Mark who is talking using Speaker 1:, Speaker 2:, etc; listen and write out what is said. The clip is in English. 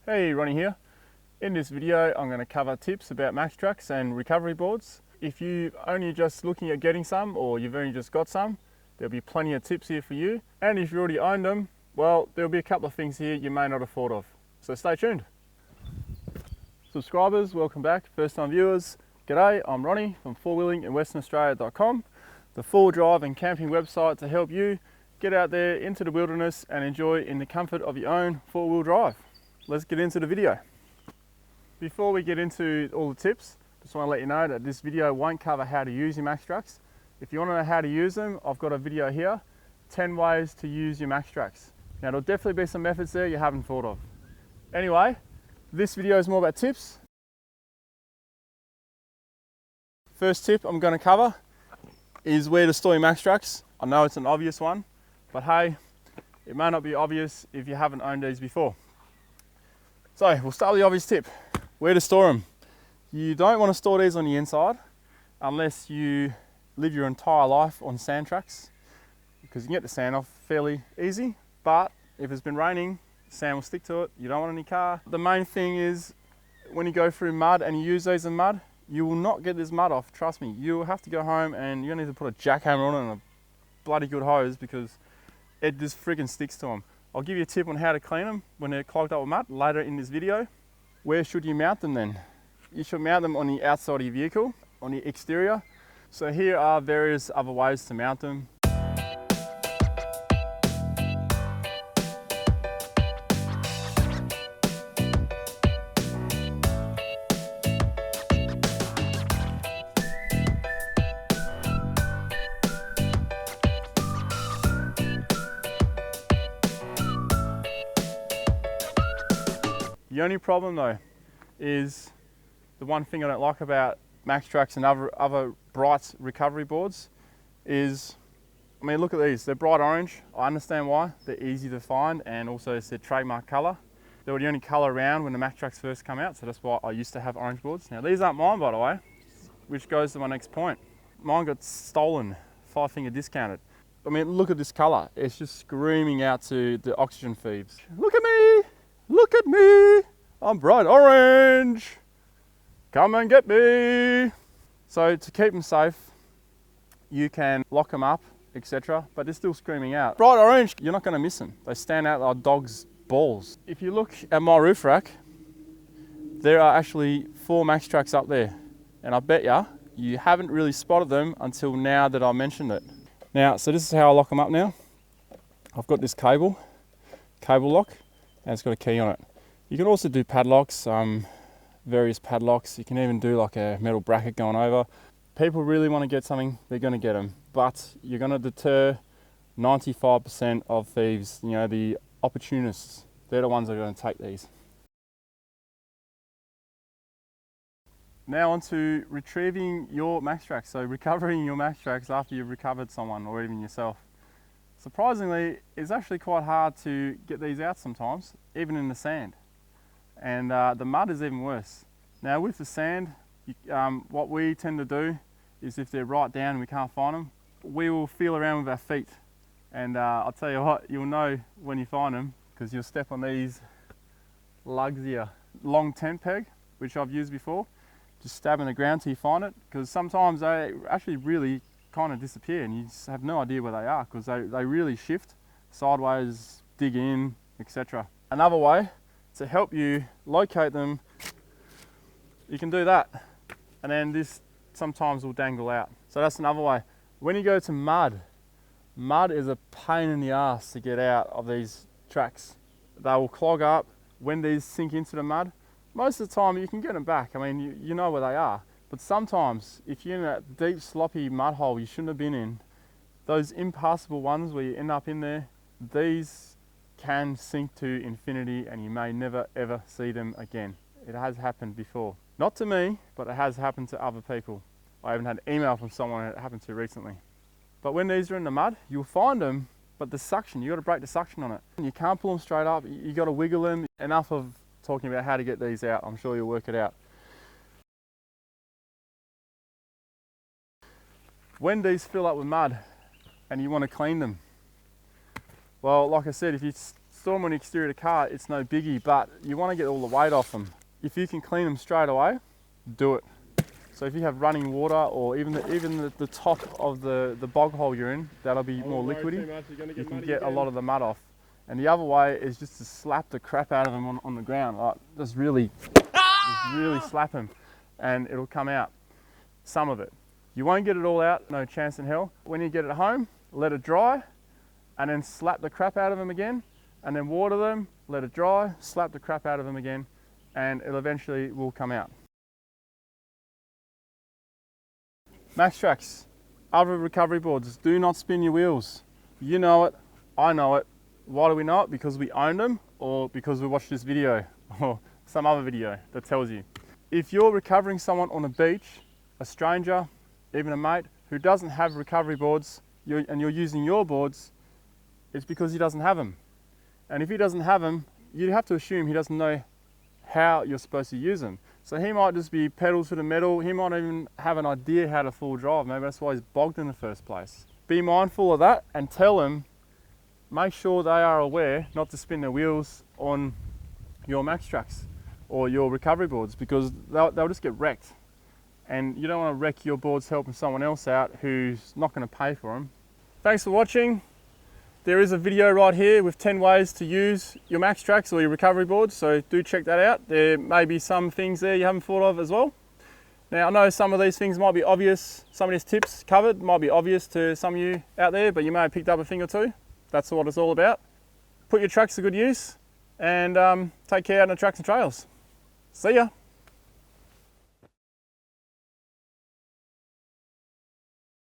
Speaker 1: Hey, Ronnie here. In this video, I'm going to cover tips about MAXTRAX and recovery boards. If you're only just looking at getting some, or you've only just got some, there'll be plenty of tips here for you. And if you already own them, well, there'll be a couple of things here you may not have thought of. So stay tuned. Subscribers, welcome back. First time viewers, g'day, I'm Ronnie from fourwheelinginwesternaustralia.com, the four-wheel drive and camping website to help you get out there into the wilderness and enjoy in the comfort of your own four-wheel drive. Let's get into the video. Before we get into all the tips, just want to let you know that this video won't cover how to use your MAXTRAX. If you want to know how to use them, I've got a video here, 10 ways to use your MAXTRAX. Now there'll definitely be some methods there you haven't thought of. Anyway, this video is more about tips. First tip I'm going to cover is where to store your MAXTRAX. I know it's an obvious one, but hey, it may not be obvious if you haven't owned these before. So we'll start with the obvious tip, where to store them. You don't want to store these on the inside unless you live your entire life on sand tracks, because you can get the sand off fairly easy, but if it's been raining, sand will stick to it. You don't want any car. The main thing is when you go through mud and you use these in mud, you will not get this mud off, trust me. You'll have to go home and you're going to need to put a jackhammer on it and a bloody good hose because it just friggin' sticks to them. I'll give you a tip on how to clean them when they're clogged up with mud later in this video. Where should you mount them then? You should mount them on the outside of your vehicle, on the exterior. So here are various other ways to mount them. The only problem though is the one thing I don't like about MAXTRAX and other bright recovery boards is, I mean, look at these, they're bright orange. I understand why, they're easy to find, and also it's their trademark colour. They were the only colour around when the MAXTRAX first came out, so that's why I used to have orange boards. Now these aren't mine, by the way, which goes to my next point. Mine got stolen, 5-finger discounted. I mean, look at this colour, it's just screaming out to the oxygen thieves. Look at me! Look at me, I'm bright orange. Come and get me. So to keep them safe, you can lock them up, etc. But they're still screaming out. Bright orange, you're not going to miss them. They stand out like dog's balls. If you look at my roof rack, there are actually 4 MAXTRAX up there. And I bet you haven't really spotted them until now that I mentioned it. Now, so this is how I lock them up now. I've got this cable lock, and it's got a key on it. You can also do padlocks, various padlocks. You can even do like a metal bracket going over. People really want to get something, they're going to get them. But you're going to deter 95% of thieves, you know, the opportunists. They're the ones that are going to take these. Now on to retrieving your MAXTRAX. So recovering your MAXTRAX after you've recovered someone or even yourself. Surprisingly, it's actually quite hard to get these out sometimes, even in the sand. And the mud is even worse. Now with the sand, what we tend to do is if they're right down and we can't find them, we will feel around with our feet. And I'll tell you what, you'll know when you find them because you'll step on these lugs here. Long tent peg, which I've used before, just stab in the ground till you find it, because sometimes they actually really kind of disappear and you just have no idea where they are because they really shift sideways, dig in, etc. Another way to help you locate them, you can do that, and then this sometimes will dangle out. So that's another way. When you go to mud is a pain in the ass to get out of these tracks. They will clog up when these sink into the mud. Most of the time you can get them back. I mean, you know where they are. But sometimes, if you're in that deep, sloppy mud hole you shouldn't have been in, those impassable ones where you end up in there, these can sink to infinity and you may never ever see them again. It has happened before. Not to me, but it has happened to other people. I even had an email from someone it happened to recently. But when these are in the mud, you'll find them, but the suction, you got to break the suction on it. You can't pull them straight up, you got to wiggle them. Enough of talking about how to get these out, I'm sure you'll work it out. When these fill up with mud and you want to clean them, well, like I said, if you store them on the exterior of the car, it's no biggie, but you want to get all the weight off them. If you can clean them straight away, do it. So if you have running water, or even the top of the bog hole you're in, that'll be more liquidy, you can get a lot of the mud off. And the other way is just to slap the crap out of them on the ground, like just really slap them, and it'll come out, some of it. You won't get it all out, no chance in hell. When you get it home, let it dry, and then slap the crap out of them again, and then water them, let it dry, slap the crap out of them again, and it eventually will come out. MaxTrax, other recovery boards, do not spin your wheels. You know it, I know it. Why do we know it? Because we own them, or because we watched this video, or some other video that tells you. If you're recovering someone on a beach, a stranger, even a mate, who doesn't have recovery boards, and you're using your boards, it's because he doesn't have them. And if he doesn't have them, you have to assume he doesn't know how you're supposed to use them. So he might just be pedal to the metal, he might even have an idea how to full drive, maybe that's why he's bogged in the first place. Be mindful of that and tell him, make sure they are aware not to spin their wheels on your MaxTrax or your recovery boards, because they'll just get wrecked. And you don't want to wreck your boards helping someone else out who's not going to pay for them. Thanks for watching. There is a video right here with 10 ways to use your MaxTrax or your recovery boards, so do check that out. There may be some things there you haven't thought of as well. Now I know some of these things might be obvious, some of these tips covered might be obvious to some of you out there, but you may have picked up a thing or two. That's what it's all about. Put your trucks to good use, and take care out on the tracks and trails. See ya.